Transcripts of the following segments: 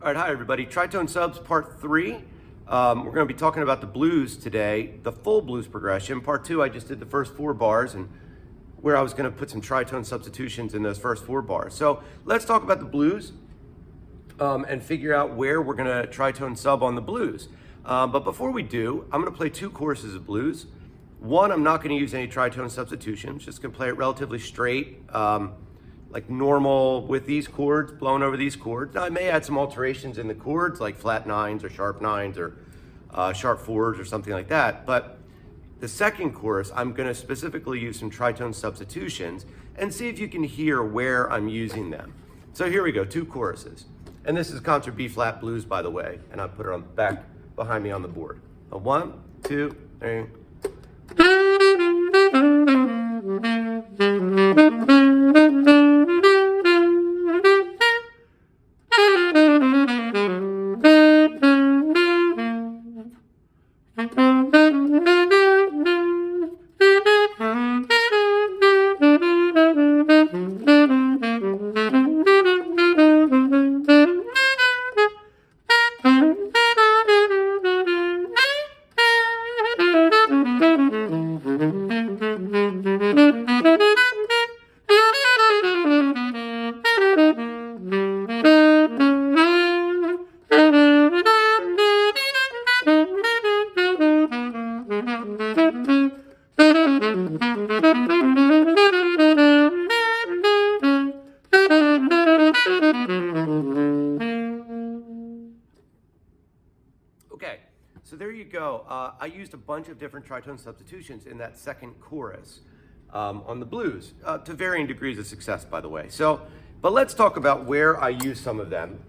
All right, hi everybody. Tritone Subs Part 3. We're going to be talking about the blues today, the full blues progression. Part 2, I just did the first 4 bars and where I was going to put some tritone substitutions in those first 4 bars. So let's talk about the blues and figure out where we're going to tritone sub on the blues. But before we do, I'm going to play 2 choruses of blues. One, I'm not going to use any tritone substitutions, just going to play it relatively straight, like normal with these chords, blown over these chords. Now, I may add some alterations in the chords, like flat 9s or sharp 9s or sharp 4s or something like that. But the second chorus, I'm going to specifically use some tritone substitutions and see if you can hear where I'm using them. So here we go, 2 choruses. And this is concert B flat blues, by the way, and I put it on back behind me on the board. 1, 2, 3. Okay, so there you go. I used a bunch of different tritone substitutions in that second chorus on the blues, to varying degrees of success, by the way. But let's talk about where I use some of them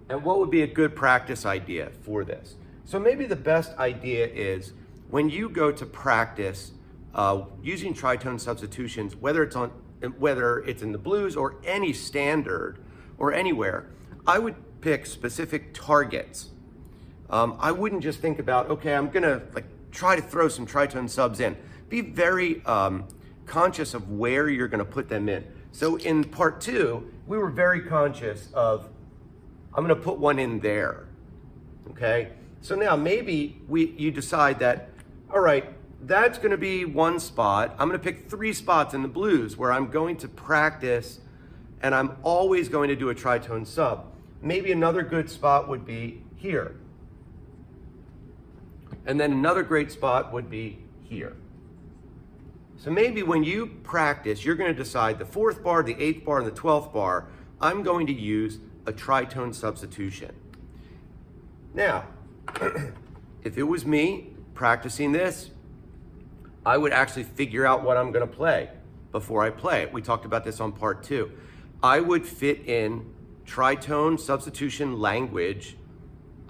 and what would be a good practice idea for this. So maybe the best idea is when you go to practice using tritone substitutions, whether it's in the blues or any standard or anywhere, I would pick specific targets. I wouldn't just think about, okay, I'm gonna try to throw some tritone subs in. Be very conscious of where you're gonna put them in. So in part 2, we were very conscious of, I'm gonna put one in there, okay? So now maybe you decide that, all right, that's gonna be one spot. I'm gonna pick 3 spots in the blues where I'm going to practice and I'm always going to do a tritone sub. Maybe another good spot would be here. And then another great spot would be here. So maybe when you practice, you're going to decide the 4th bar, the 8th bar, and the 12th bar, I'm going to use a tritone substitution. Now, if it was me practicing this, I would actually figure out what I'm going to play before I play it. We talked about this on part 2. I would fit in tritone substitution language,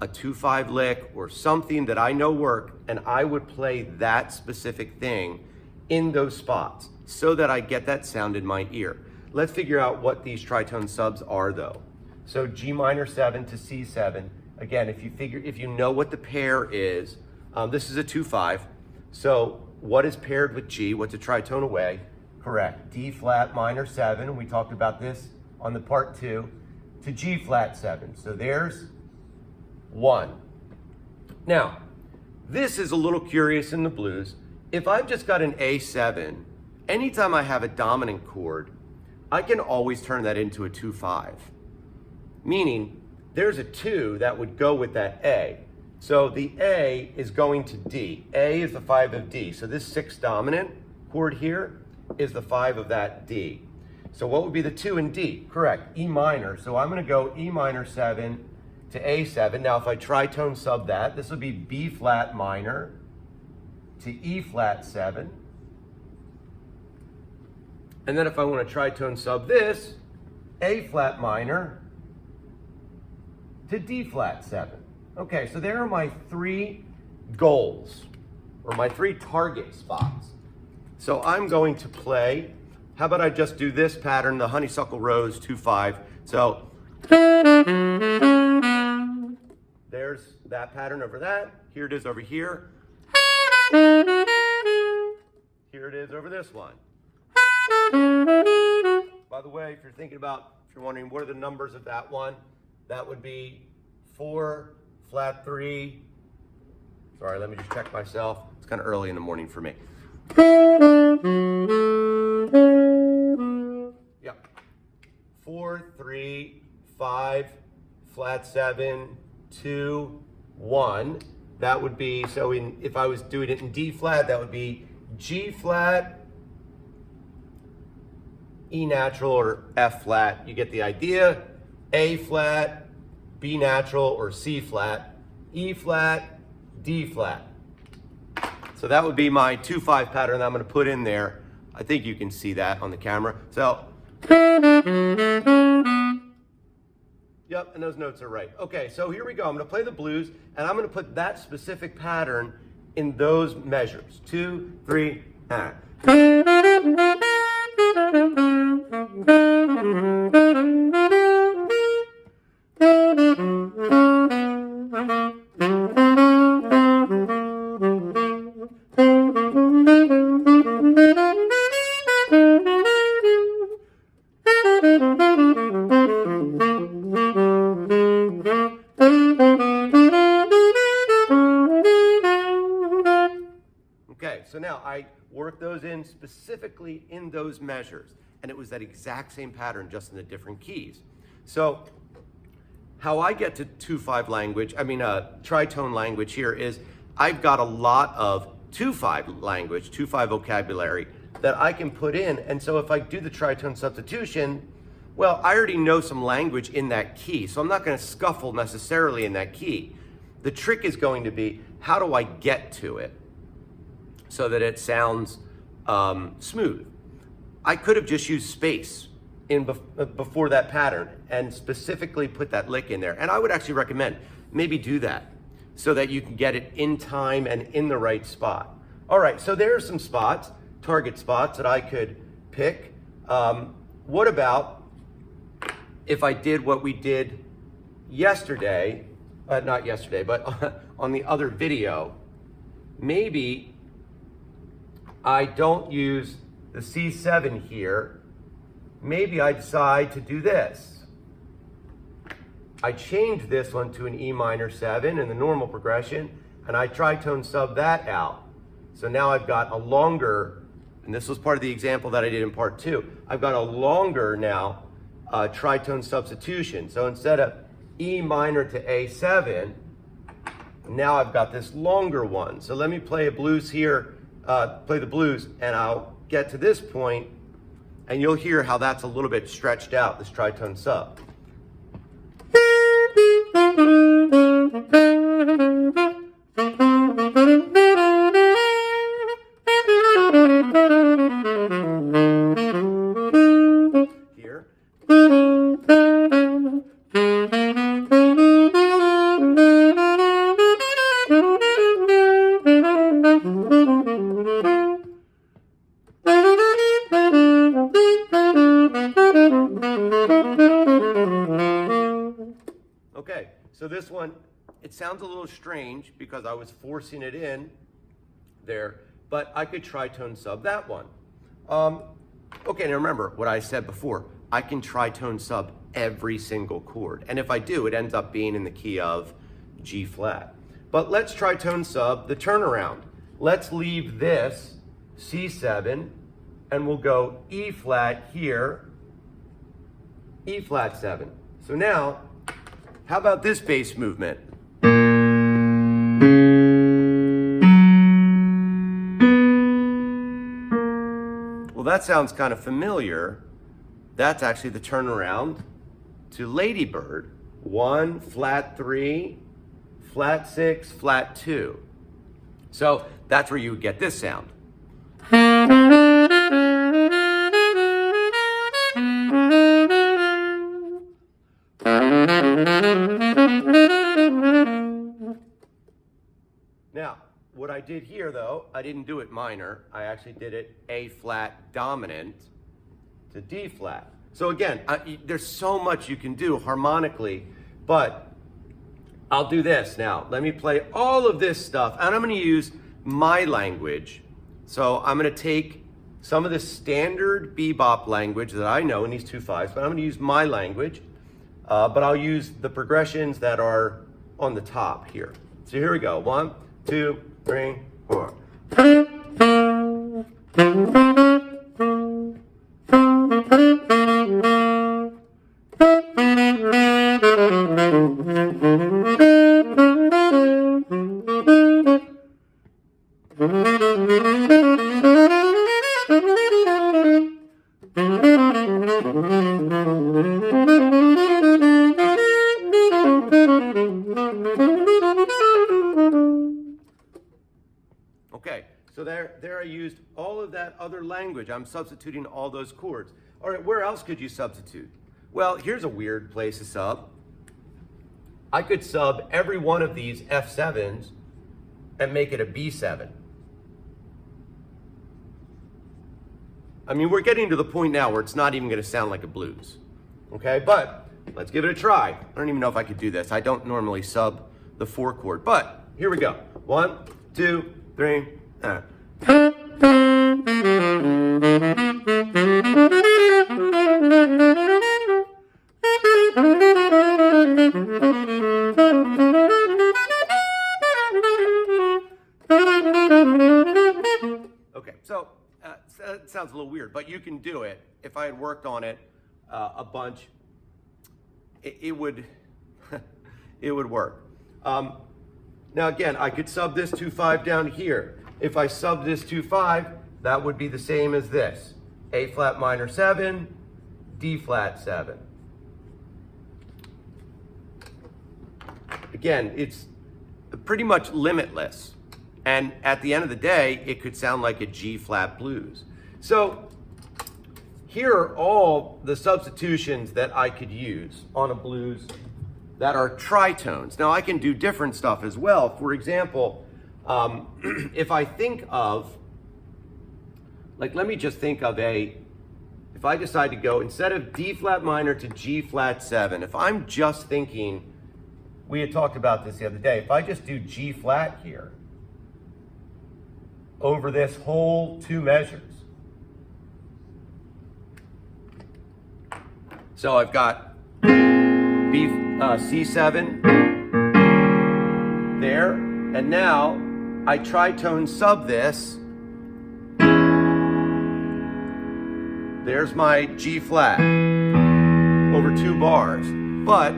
a 2-5 lick or something that I know work, and I would play that specific thing in those spots so that I get that sound in my ear. Let's figure out what these tritone subs are though. So G minor 7 to C7. Again, if you know what the pair is, this is a 2-5. So what is paired with G? What's a tritone away? Correct, D flat minor 7. We talked about this on the part 2 to G flat 7. So there's 1. Now, this is a little curious in the blues. If I've just got an A7, anytime I have a dominant chord, I can always turn that into a 2-5. Meaning, there's a 2 that would go with that A. So the A is going to D. A is the 5 of D. So this 6th dominant chord here is the 5 of that D. So what would be the 2 in D? Correct, E minor. So I'm going to go E minor 7 to A7. Now if I tritone sub that, this would be B flat minor to E flat 7. And then if I want to tritone sub this, A flat minor to D flat 7. Okay, so there are my 3 goals, or my 3 target spots. So I'm going to play, how about I just do this pattern, the honeysuckle rose 2-5. So there's that pattern over that. Here it is over here. Here it is over this one. By the way, if you're wondering what are the numbers of that one, that would be 4, flat 3. Sorry, let me just check myself. It's kind of early in the morning for me. Yep. 4, 3, 5, flat 7, 2, 1. That would be, so if I was doing it in D flat, that would be G flat, E natural, or F flat. You get the idea. A flat, B natural, or C flat, E flat, D flat. So that would be my 2-5 pattern that I'm going to put in there. I think you can see that on the camera. So, yep, and those notes are right. Okay, so here we go. I'm going to play the blues, and I'm going to put that specific pattern in those measures. 2, 3, and. Okay, so now I work those in specifically in those measures, and it was that exact same pattern, just in the different keys. So how I get to 2-5 language, tritone language here is I've got a lot of 2-5 language, 2-5 vocabulary that I can put in. And so if I do the tritone substitution, well, I already know some language in that key, so I'm not going to scuffle necessarily in that key. The trick is going to be, how do I get to it so that it sounds smooth? I could have just used space in before that pattern and specifically put that lick in there. And I would actually recommend maybe do that so that you can get it in time and in the right spot. All right, so there are some spots, target spots that I could pick. What about if I did what we did yesterday, not yesterday, but on the other video? Maybe I don't use the C7 here. Maybe I decide to do this. I change this one to an E minor 7 in the normal progression, and I tritone sub that out. So now I've got a longer, and this was part of the example that I did in part 2, I've got a longer now tritone substitution. So instead of E minor to A7, now I've got this longer one. So let me play a blues here, play the blues, and I'll get to this point, and you'll hear how that's a little bit stretched out, this tritone sub. Here. Okay, so this one, it sounds a little strange because I was forcing it in there, but I could tritone sub that one. Okay, now remember what I said before, I can tritone sub every single chord. And if I do, it ends up being in the key of G flat. But let's tritone sub the turnaround. Let's leave this C7 and we'll go E flat here, E flat 7. So now, how about this bass movement? Well, that sounds kind of familiar. That's actually the turnaround to Ladybird. 1, flat 3, flat 6, flat 2. So that's where you would get this sound. Now, what I did here though, I didn't do it minor, I actually did it A flat dominant to D flat. So again, there's so much you can do harmonically, but I'll do this now. Let me play all of this stuff, and I'm gonna use my language. So I'm gonna take some of the standard bebop language that I know in these 2/5s, but I'm gonna use my language. but I'll use the progressions that are on the top here. So here we go. 1, 2, 3, 4. Okay, so there I used all of that other language. I'm substituting all those chords. All right, where else could you substitute? Well, here's a weird place to sub. I could sub every one of these F7s and make it a B7. I mean, we're getting to the point now where it's not even going to sound like a blues. Okay, but let's give it a try. I don't even know if I could do this. I don't normally sub the 4 chord, but here we go. 1, 2, 3. Okay, so it sounds a little weird, but you can do it. If I had worked on it a bunch, it would it would work. Now again, I could sub this 2-5 down here. If I sub this 2-5, that would be the same as this. A flat minor 7, D flat 7. Again, it's pretty much limitless. And at the end of the day, it could sound like a G flat blues. So here are all the substitutions that I could use on a blues that are tritones. Now I can do different stuff as well. For example, if I think of, like, let me just think of if I decide to go, instead of D flat minor to G flat 7, if I'm just thinking, we had talked about this the other day, if I just do G flat here, over this whole 2 measures. So I've got C7 there, and now I tritone sub this. There's my G flat over 2 bars. But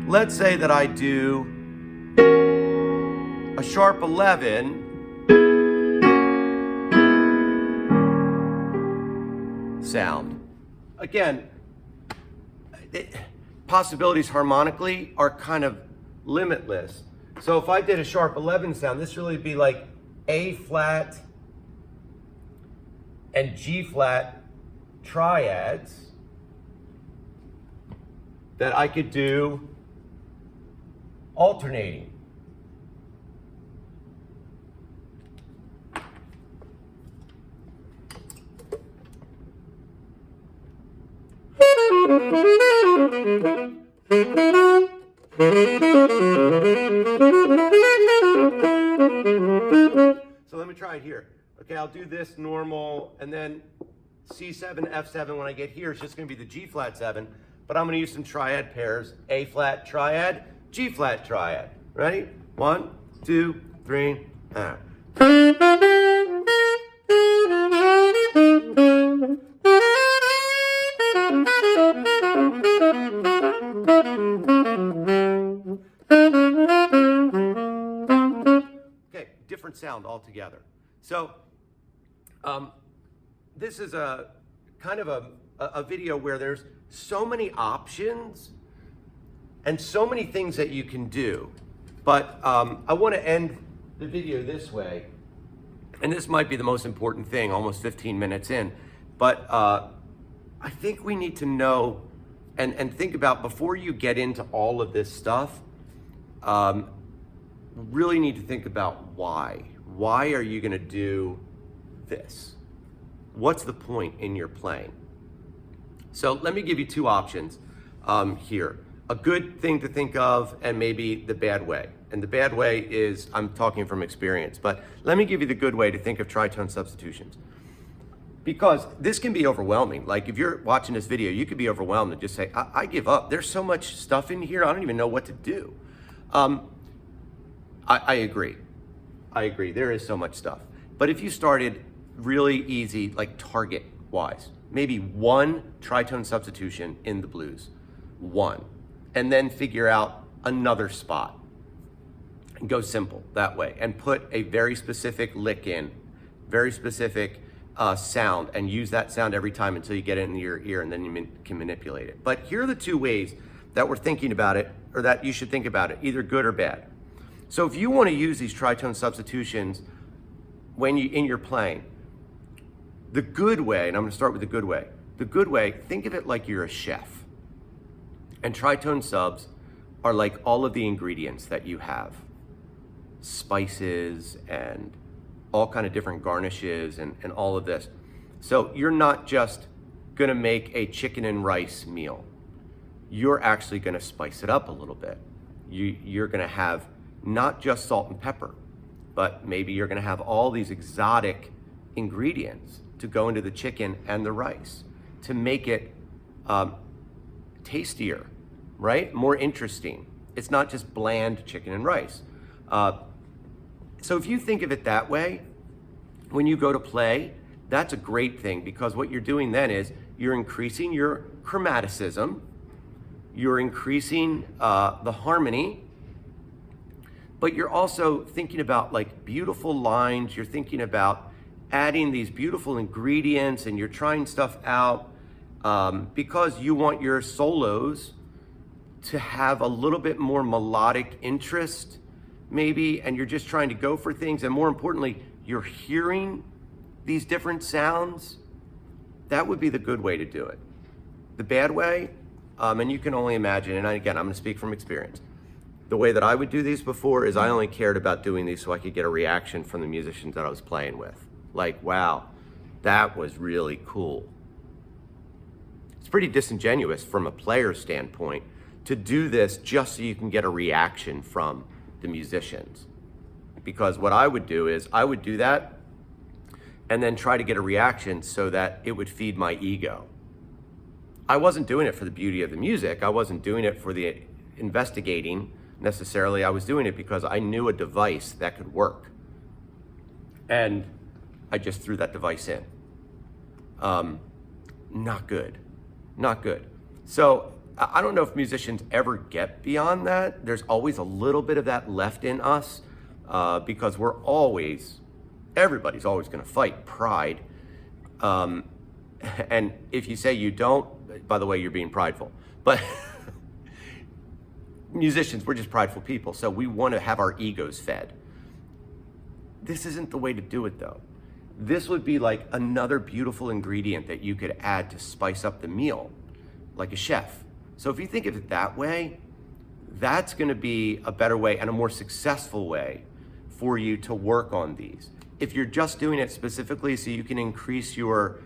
let's say that I do a sharp 11 sound. Again, possibilities harmonically are kind of limitless. So if I did a sharp 11 sound, this really would be like A flat and G flat triads that I could do alternating. So let me try it here. Okay, I'll do this normal, and then C7, F7 when I get here, it's just going to be the G flat 7, but I'm going to use some triad pairs. A flat triad, G flat triad. Ready? 1, 2, 3. Okay, different sound altogether. So this is a kind of a video where there's so many options and so many things that you can do. But I want to end the video this way, and this might be the most important thing, almost 15 minutes in, but I think we need to know and think about, before you get into all of this stuff, really need to think about why. Why are you going to do this? What's the point in your playing? So let me give you 2 options here. A good thing to think of, and maybe the bad way. And the bad way is, I'm talking from experience, but let me give you the good way to think of tritone substitutions. Because this can be overwhelming. Like if you're watching this video, you could be overwhelmed and just say, I give up. There's so much stuff in here, I don't even know what to do. I agree. I agree, there is so much stuff. But if you started really easy, like target wise, maybe one tritone substitution in the blues, one, and then figure out another spot and go simple that way and put a very specific lick in, very specific sound, and use that sound every time until you get it in your ear, and then you can manipulate it. But here are the two ways that we're thinking about it, or that you should think about it, either good or bad. So if you want to use these tritone substitutions when in your playing, the good way, and I'm going to start with the good way. The good way, think of it like you're a chef. And tritone subs are like all of the ingredients that you have. Spices and all kind of different garnishes and all of this. So you're not just gonna make a chicken and rice meal. You're actually gonna spice it up a little bit. You're gonna have not just salt and pepper, but maybe you're gonna have all these exotic ingredients to go into the chicken and the rice to make it tastier, right? More interesting. It's not just bland chicken and rice. So if you think of it that way, when you go to play, that's a great thing, because what you're doing then is you're increasing your chromaticism, you're increasing the harmony, but you're also thinking about like beautiful lines, you're thinking about adding these beautiful ingredients, and you're trying stuff out because you want your solos to have a little bit more melodic interest, maybe, and you're just trying to go for things, and more importantly, you're hearing these different sounds. That would be the good way to do it. The bad way, and you can only imagine, and again, I'm gonna speak from experience. The way that I would do these before is I only cared about doing these so I could get a reaction from the musicians that I was playing with. Like, wow, that was really cool. It's pretty disingenuous from a player's standpoint to do this just so you can get a reaction from the musicians. Because what I would do is I would do that and then try to get a reaction so that it would feed my ego. I wasn't doing it for the beauty of the music. I wasn't doing it for the investigating necessarily. I was doing it because I knew a device that could work. And I just threw that device in. Not good, not good. So I don't know if musicians ever get beyond that. There's always a little bit of that left in us because everybody's always gonna fight pride. And if you say you don't, by the way, you're being prideful. But musicians, we're just prideful people, so we wanna have our egos fed. This isn't the way to do it though. This would be like another beautiful ingredient that you could add to spice up the meal, like a chef. So if you think of it that way, that's gonna be a better way and a more successful way for you to work on these. If you're just doing it specifically so you can increase your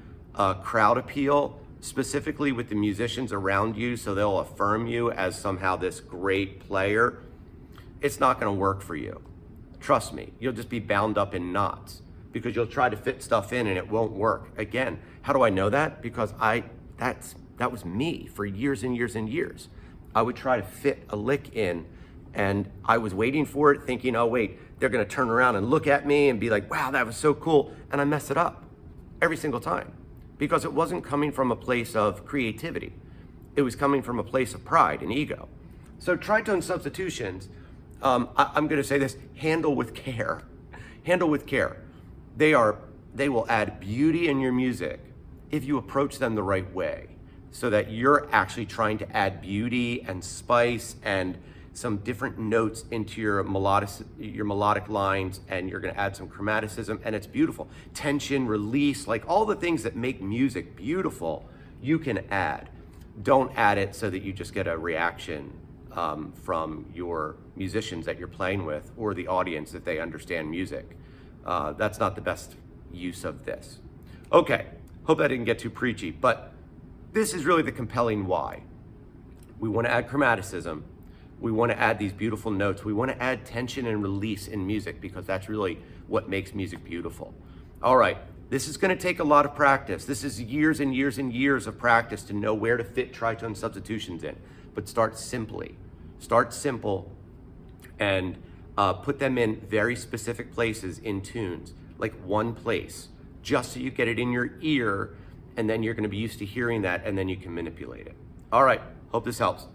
crowd appeal, specifically with the musicians around you so they'll affirm you as somehow this great player, it's not gonna work for you. Trust me, you'll just be bound up in knots because you'll try to fit stuff in and it won't work. Again, how do I know that? Because that was me for years and years and years. I would try to fit a lick in and I was waiting for it thinking, oh wait, they're gonna turn around and look at me and be like, wow, that was so cool. And I mess it up every single time because it wasn't coming from a place of creativity. It was coming from a place of pride and ego. So tritone substitutions, I'm gonna say this, handle with care. Handle with care. They will add beauty in your music if you approach them the right way so that you're actually trying to add beauty and spice and some different notes into your melodic lines, and you're gonna add some chromaticism, and it's beautiful. Tension, release, like all the things that make music beautiful, you can add. Don't add it so that you just get a reaction from your musicians that you're playing with or the audience that they understand music. That's not the best use of this. Okay, hope that didn't get too preachy, but this is really the compelling why. We wanna add chromaticism. We wanna add these beautiful notes. We wanna add tension and release in music because that's really what makes music beautiful. All right, This is going to take a lot of practice. This is years and years and years of practice to know where to fit tritone substitutions in. But start simply. Start simple and put them in very specific places in tunes, like one place, just so you get it in your ear, and then you're going to be used to hearing that, and then you can manipulate it. All right, hope this helps.